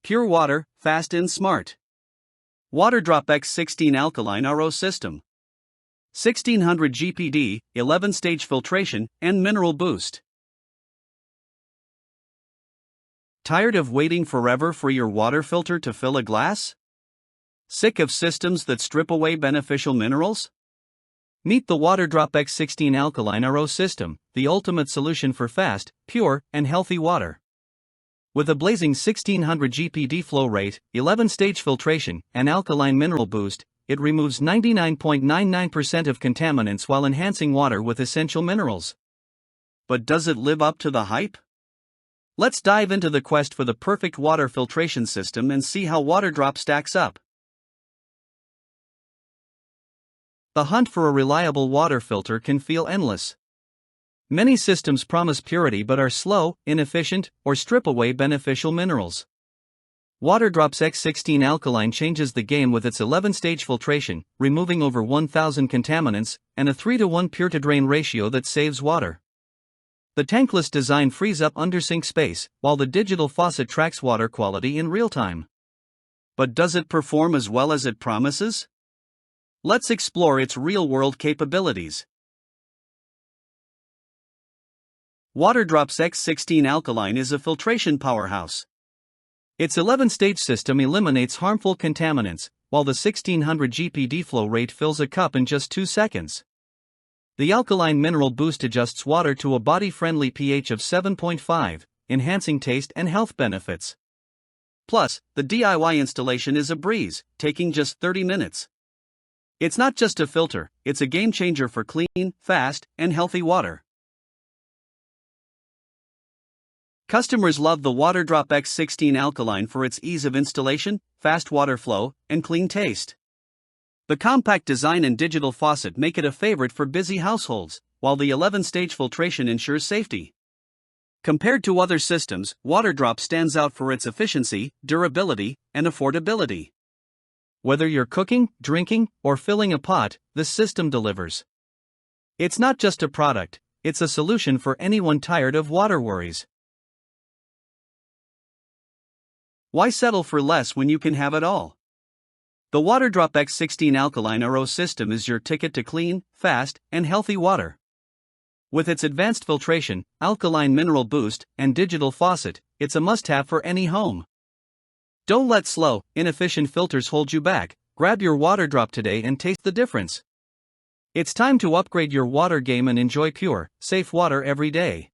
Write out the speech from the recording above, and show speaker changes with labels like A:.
A: Pure water, fast and smart. Waterdrop X16-Alkaline RO System. 1600 GPD, 11-stage filtration, and mineral boost. Tired of waiting forever for your water filter to fill a glass? Sick of systems that strip away beneficial minerals? Meet the Waterdrop X16-Alkaline RO System, the ultimate solution for fast, pure, and healthy water. With a blazing 1600 GPD flow rate, 11-stage filtration, and alkaline mineral boost, it removes 99.99% of contaminants while enhancing water with essential minerals. But does it live up to the hype? Let's dive into the quest for the perfect water filtration system and see how Waterdrop stacks up. The hunt for a reliable water filter can feel endless. Many systems promise purity but are slow, inefficient, or strip away beneficial minerals. Waterdrop's X16-Alkaline changes the game with its 11-stage filtration, removing over 1,000 contaminants, and a 3-to-1 pure-to-drain ratio that saves water. The Tankless design frees up undersink space, while the digital faucet tracks water quality in real time. But does it perform as well as it promises? Let's explore its real-world capabilities. Waterdrop's X16-Alkaline is a filtration powerhouse. Its 11-stage system eliminates harmful contaminants, while the 1600 GPD flow rate fills a cup in just 2 seconds. The alkaline mineral boost adjusts water to a body-friendly pH of 7.5, enhancing taste and health benefits. Plus, the DIY installation is a breeze, taking just 30 minutes. It's not just a filter, it's a game-changer for clean, fast, and healthy water. Customers love the Waterdrop X16-Alkaline for its ease of installation, fast water flow, and clean taste. The compact design and digital faucet make it a favorite for busy households, while the 11-stage filtration ensures safety. Compared to other systems, Waterdrop stands out for its efficiency, durability, and affordability. Whether you're cooking, drinking, or filling a pot, this system delivers. It's not just a product, it's a solution for anyone tired of water worries. Why settle for less when you can have it all? The Waterdrop X16-Alkaline RO System is your ticket to clean, fast, and healthy water. With its advanced filtration, alkaline mineral boost, and digital faucet, it's a must-have for any home. Don't let slow, inefficient filters hold you back. Grab your Waterdrop today and taste the difference. It's time to upgrade your water game and enjoy pure, safe water every day.